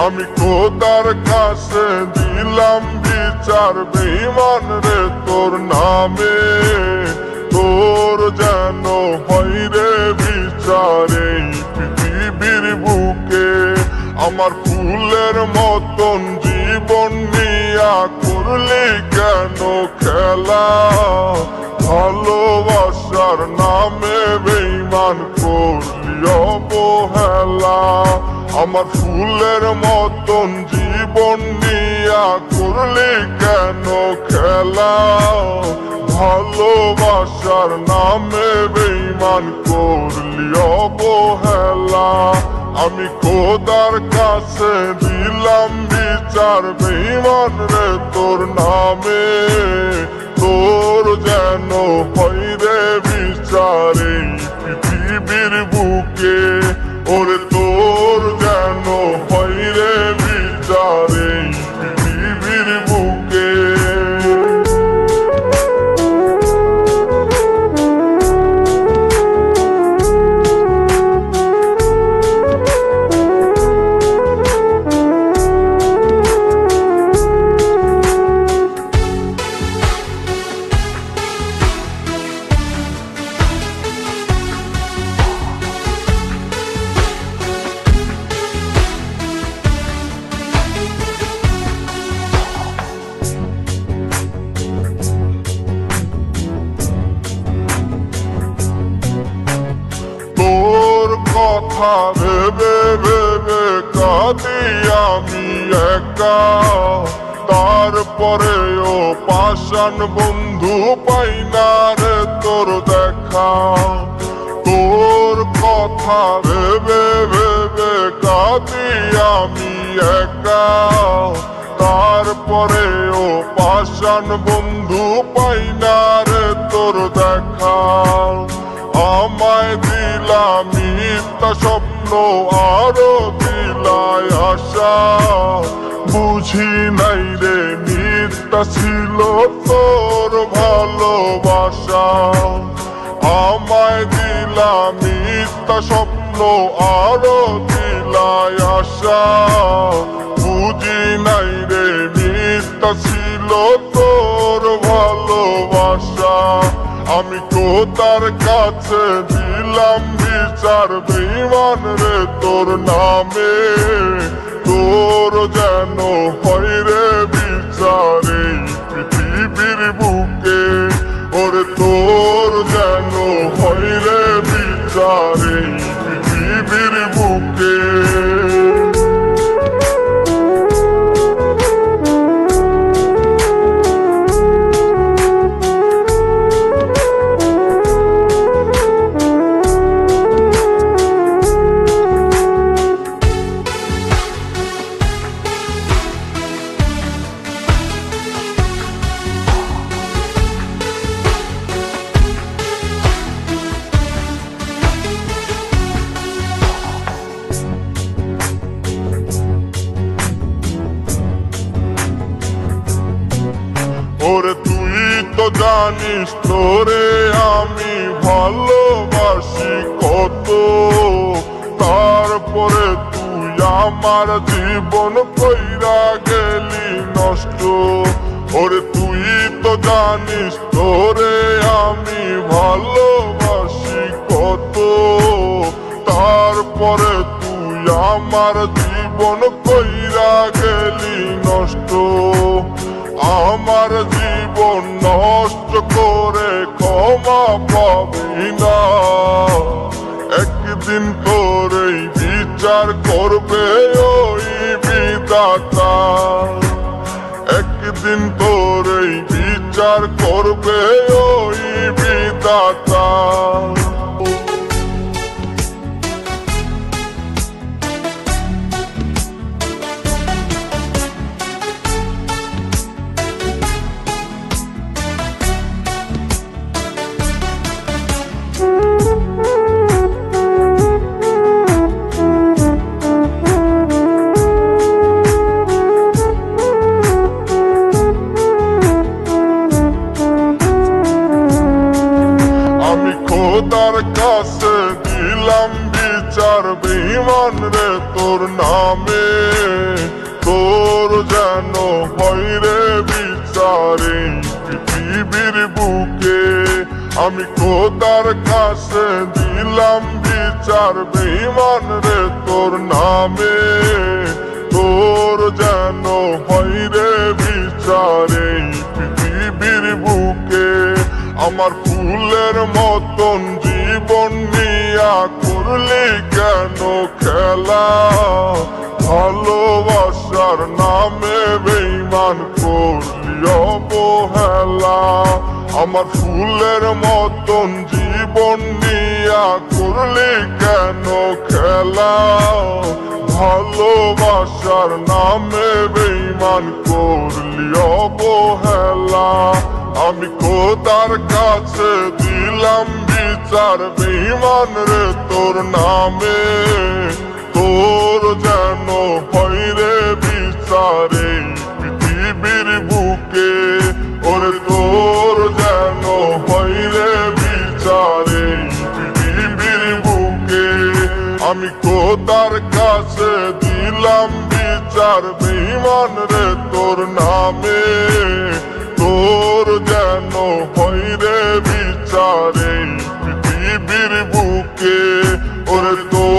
আমি খোদার কাছে দিলাম বিচার বেঈমান রে তোর নামে, তোর যেন হয় রে বিচার এই পৃথিবীর বুকে। আমার ফুলের মতন জীবন নিয়া করলি কেন খেলা, ভালোবাসার নামে বেঈমান করলি অবহেলা। আমার ফুলের মতন জীবন নিয়া করলি কেন খেলা, ভালোবাসার নামে বেঈমান করলি অবহেলা। আমি খোদার কাছে দিলাম বিচার বেঈমান রে তোর নামে, তোর যেন হয় রে বিচার এই পৃথিবীর বুকে। ওরে তোর যেন হয় রে বিচার এই পৃথিবীর বুকে। কথা ভেবে ভেবে কাঁদি আমি একা, তারপরেও পাষাণ বন্ধু পাই না রে তোর দেখা। তোর কথা ভেবে ভেবে কাঁদি আমি একা, তারপরেও পাষাণ বন্ধু পাই না রে তোর দেখা। আমায় দিলাম মিথ্যা স্বপ্ন আরো দিলায় আশা, বুঝি নাই রে মিথ্যা ছিল তোর ভালোবাসা। আমায় দিলাম মিথ্যা স্বপ্ন আরো দিলায় আশা, বুঝি নাই রে মিথ্যা ছিল তোর ভালোবাসা। আমি খোদার কাছে দিলাম বিচার বেঈমান রে তোর নামে, তোর যেন হয় রে বিচার এই পৃথিবীর বুকে। ওরে তোর যেন হয় রে বিচার এই পৃথিবীর বুকে। ওরে তুই তো জানিস তোরে আমি ভালোবাসি কত, তারপরে তুই আমার জীবন কইরা গেলি নষ্ট। ওরে তুই তো জানিস তোরে আমি ভালোবাসি কত, তারপরে তুই আমার জীবন কইরা গেলি নষ্ট। আমার জীবন নষ্ট করে ক্ষমা পাবি না, একদিন তোরই বিচার করবে ওই বিধাতা। একদিন তোরই বিচার করবে ওই বিধাতা। বুকে আমি খোদার কাছে দিলাম বিচার বেঈমান রে তোর নামে তোর যেন হয় রে বিচার এই পৃথিবীর বুকে আমার ফুলের মতন জীবন নিয়া করলি কেন খেলা ভালোবাসার নামে বেঈমান করলি অবহেলা আমার ফুলের মতন জীবন নিয়া করলি কেন খেলা ভালোবাসার নামে বেঈমান করলি অবহেলা আমি খোদার কাছে দিলাম বিচার বেঈমান রে তোর নামে তোর যেন হয় রে বিচার এই পৃথিবীর বুকে ওরে তোর যেন হয় রে বিচার এই পৃথিবীর বুকে আমি খোদার কাছে দিলাম বিচার বেঈমান রে তোর নামে তোর যেন হয় রে বিচার এই পৃথিবীর বুকে ওরে তোর